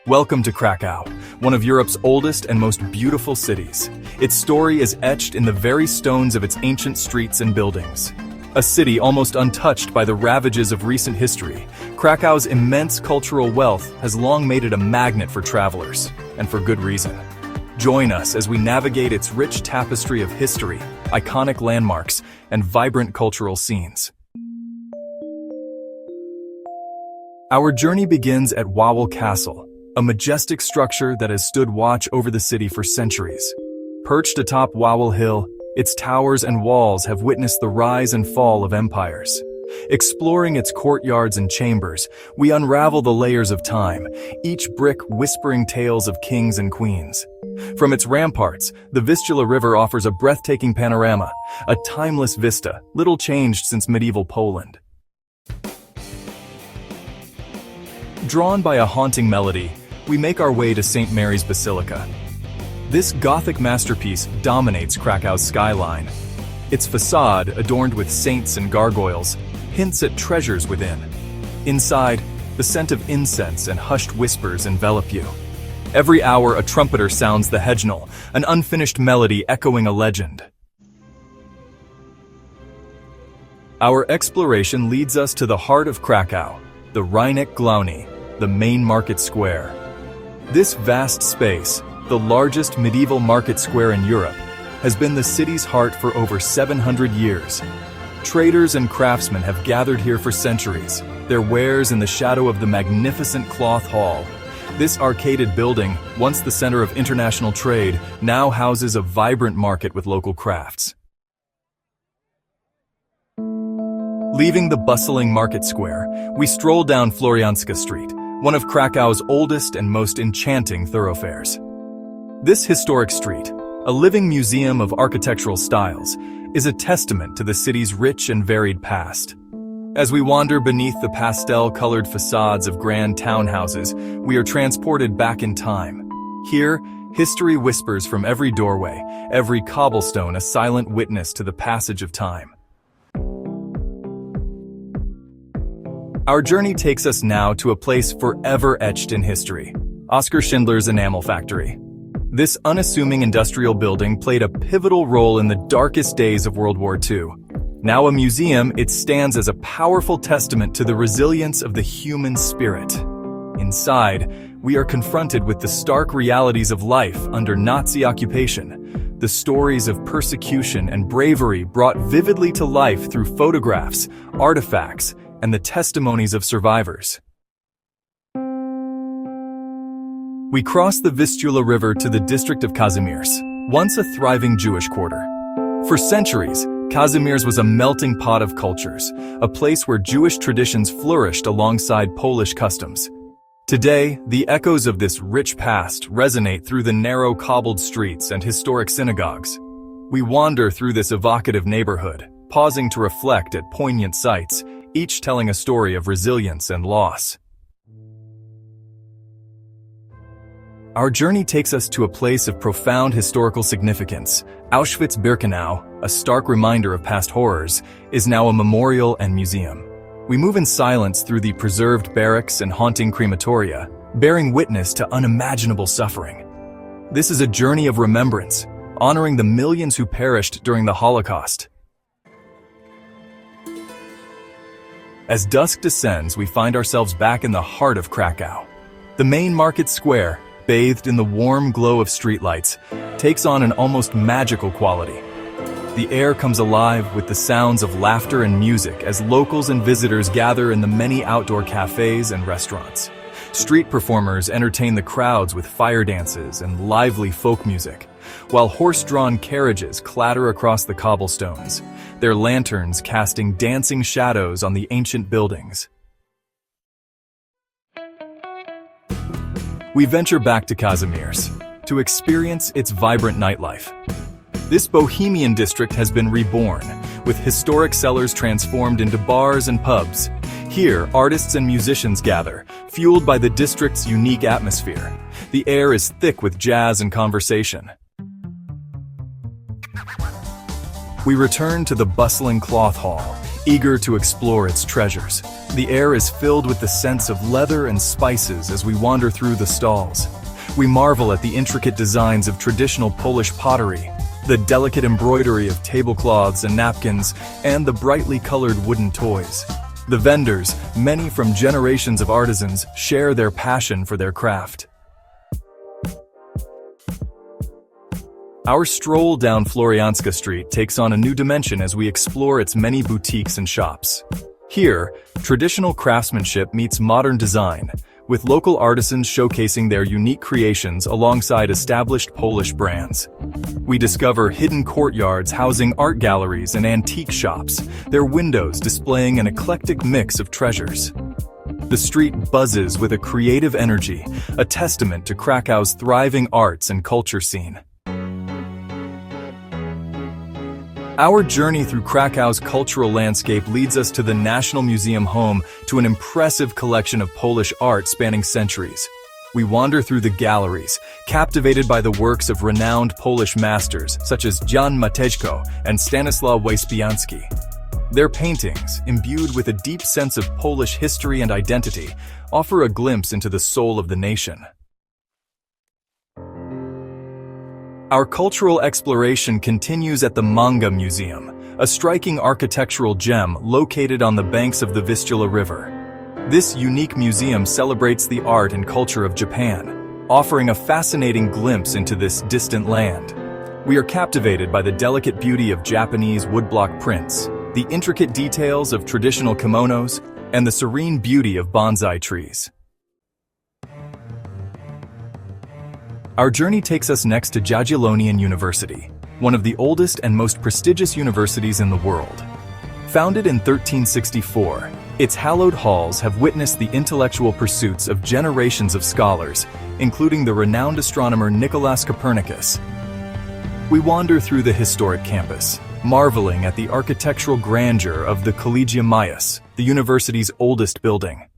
Welcome to Krakow, one of Europe's oldest and most beautiful cities. Its story is etched in the very stones of its ancient streets and buildings. A city almost untouched by the ravages of recent history, Krakow's immense cultural wealth has long made it a magnet for travelers, and for good reason. Join us as we navigate its rich tapestry of history, iconic landmarks, and vibrant cultural scenes. Our journey begins at Wawel Castle, a majestic structure that has stood watch over the city for centuries. Perched atop Wawel Hill, its towers and walls have witnessed the rise and fall of empires. Exploring its courtyards and chambers, we unravel the layers of time, each brick whispering tales of kings and queens. From its ramparts, the Vistula River offers a breathtaking panorama, a timeless vista, little changed since medieval Poland. Drawn by a haunting melody, we make our way to St. Mary's Basilica. This Gothic masterpiece dominates Krakow's skyline. Its facade, adorned with saints and gargoyles, hints at treasures within. Inside, the scent of incense and hushed whispers envelop you. Every hour, a trumpeter sounds the hejnal, an unfinished melody echoing a legend. Our exploration leads us to the heart of Krakow, the Rynek Główny, the main market square. This vast space, the largest medieval market square in Europe, has been the city's heart for over 700 years. Traders and craftsmen have gathered here for centuries, their wares in the shadow of the magnificent cloth hall. This arcaded building, once the center of international trade, now houses a vibrant market with local crafts. Leaving the bustling market square, we stroll down Floriańska Street, one of Krakow's oldest and most enchanting thoroughfares. This historic street, a living museum of architectural styles, is a testament to the city's rich and varied past. As we wander beneath the pastel-colored facades of grand townhouses, we are transported back in time. Here, history whispers from every doorway, every cobblestone a silent witness to the passage of time. Our journey takes us now to a place forever etched in history, Oskar Schindler's enamel factory. This unassuming industrial building played a pivotal role in the darkest days of World War II. Now a museum, it stands as a powerful testament to the resilience of the human spirit. Inside, we are confronted with the stark realities of life under Nazi occupation, the stories of persecution and bravery brought vividly to life through photographs, artifacts, and the testimonies of survivors. We cross the Vistula River to the district of Kazimierz, once a thriving Jewish quarter. For centuries, Kazimierz was a melting pot of cultures, a place where Jewish traditions flourished alongside Polish customs. Today, the echoes of this rich past resonate through the narrow cobbled streets and historic synagogues. We wander through this evocative neighborhood, pausing to reflect at poignant sights, each telling a story of resilience and loss. Our journey takes us to a place of profound historical significance. Auschwitz-Birkenau, a stark reminder of past horrors, is now a memorial and museum. We move in silence through the preserved barracks and haunting crematoria, bearing witness to unimaginable suffering. This is a journey of remembrance, honoring the millions who perished during the Holocaust. As dusk descends, we find ourselves back in the heart of Krakow. The main market square, bathed in the warm glow of streetlights, takes on an almost magical quality. The air comes alive with the sounds of laughter and music as locals and visitors gather in the many outdoor cafes and restaurants. Street performers entertain the crowds with fire dances and lively folk music, while horse-drawn carriages clatter across the cobblestones, their lanterns casting dancing shadows on the ancient buildings. We venture back to Kazimierz to experience its vibrant nightlife. This Bohemian district has been reborn, with historic cellars transformed into bars and pubs. Here, artists and musicians gather, fueled by the district's unique atmosphere. The air is thick with jazz and conversation. We return to the bustling cloth hall, eager to explore its treasures. The air is filled with the scents of leather and spices as we wander through the stalls. We marvel at the intricate designs of traditional Polish pottery, the delicate embroidery of tablecloths and napkins, and the brightly colored wooden toys. The vendors, many from generations of artisans, share their passion for their craft. Our stroll down Floriańska Street takes on a new dimension as we explore its many boutiques and shops. Here, traditional craftsmanship meets modern design, with local artisans showcasing their unique creations alongside established Polish brands. We discover hidden courtyards housing art galleries and antique shops, their windows displaying an eclectic mix of treasures. The street buzzes with a creative energy, a testament to Krakow's thriving arts and culture scene. Our journey through Krakow's cultural landscape leads us to the National Museum, home to an impressive collection of Polish art spanning centuries. We wander through the galleries, captivated by the works of renowned Polish masters such as Jan Matejko and Stanisław Wyspiański. Their paintings, imbued with a deep sense of Polish history and identity, offer a glimpse into the soul of the nation. Our cultural exploration continues at the Manga Museum, a striking architectural gem located on the banks of the Vistula River. This unique museum celebrates the art and culture of Japan, offering a fascinating glimpse into this distant land. We are captivated by the delicate beauty of Japanese woodblock prints, the intricate details of traditional kimonos, and the serene beauty of bonsai trees. Our journey takes us next to Jagiellonian University, one of the oldest and most prestigious universities in the world. Founded in 1364, its hallowed halls have witnessed the intellectual pursuits of generations of scholars, including the renowned astronomer Nicolaus Copernicus. We wander through the historic campus, marveling at the architectural grandeur of the Collegium Maius, the university's oldest building.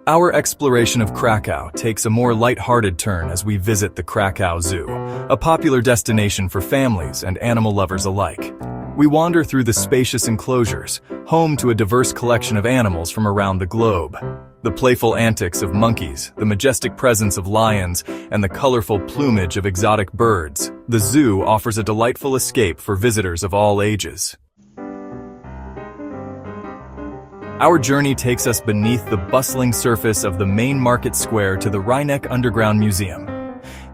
Our exploration of Krakow takes a more light-hearted turn as we visit the Krakow Zoo, a popular destination for families and animal lovers alike. We wander through the spacious enclosures, home to a diverse collection of animals from around the globe. The playful antics of monkeys, the majestic presence of lions, and the colorful plumage of exotic birds, the zoo offers a delightful escape for visitors of all ages. Our journey takes us beneath the bustling surface of the main market square to the Rheineck Underground Museum.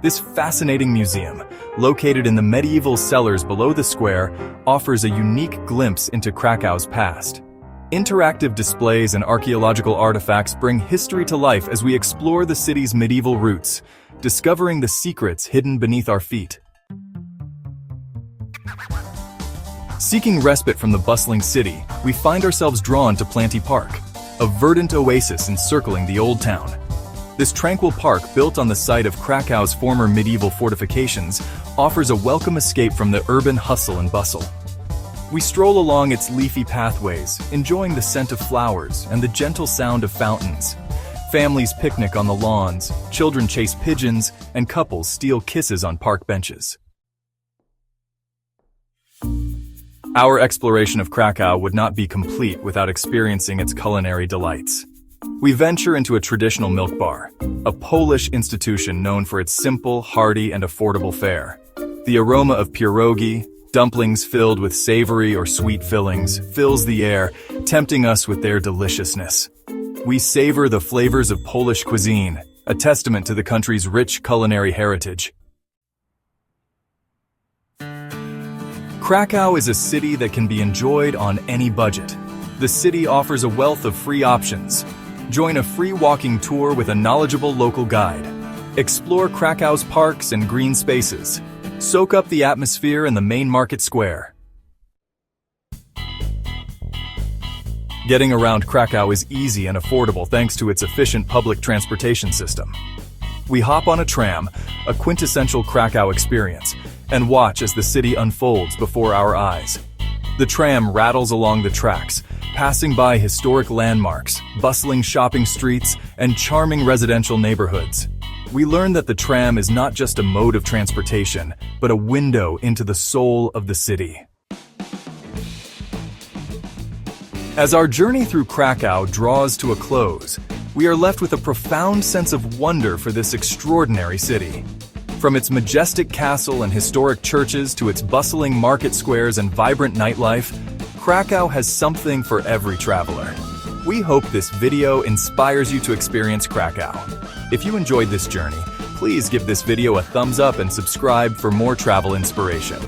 This fascinating museum, located in the medieval cellars below the square, offers a unique glimpse into Krakow's past. Interactive displays and archaeological artifacts bring history to life as we explore the city's medieval roots, discovering the secrets hidden beneath our feet. Seeking respite from the bustling city, we find ourselves drawn to Planty Park, a verdant oasis encircling the Old Town. This tranquil park, built on the site of Krakow's former medieval fortifications, offers a welcome escape from the urban hustle and bustle. We stroll along its leafy pathways, enjoying the scent of flowers and the gentle sound of fountains. Families picnic on the lawns, children chase pigeons, and couples steal kisses on park benches. Our exploration of Krakow would not be complete without experiencing its culinary delights. We venture into a traditional milk bar, a Polish institution known for its simple, hearty, and affordable fare. The aroma of pierogi, dumplings filled with savory or sweet fillings, fills the air, tempting us with their deliciousness. We savor the flavors of Polish cuisine, a testament to the country's rich culinary heritage. Krakow is a city that can be enjoyed on any budget. The city offers a wealth of free options. Join a free walking tour with a knowledgeable local guide. Explore Krakow's parks and green spaces. Soak up the atmosphere in the main market square. Getting around Krakow is easy and affordable thanks to its efficient public transportation system. We hop on a tram, a quintessential Krakow experience, and watch as the city unfolds before our eyes. The tram rattles along the tracks, passing by historic landmarks, bustling shopping streets, and charming residential neighborhoods. We learn that the tram is not just a mode of transportation, but a window into the soul of the city. As our journey through Krakow draws to a close, we are left with a profound sense of wonder for this extraordinary city. From its majestic castle and historic churches to its bustling market squares and vibrant nightlife, Krakow has something for every traveler. We hope this video inspires you to experience Krakow. If you enjoyed this journey, please give this video a thumbs up and subscribe for more travel inspiration.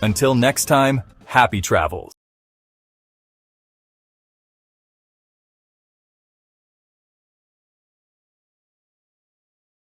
Until next time, happy travels!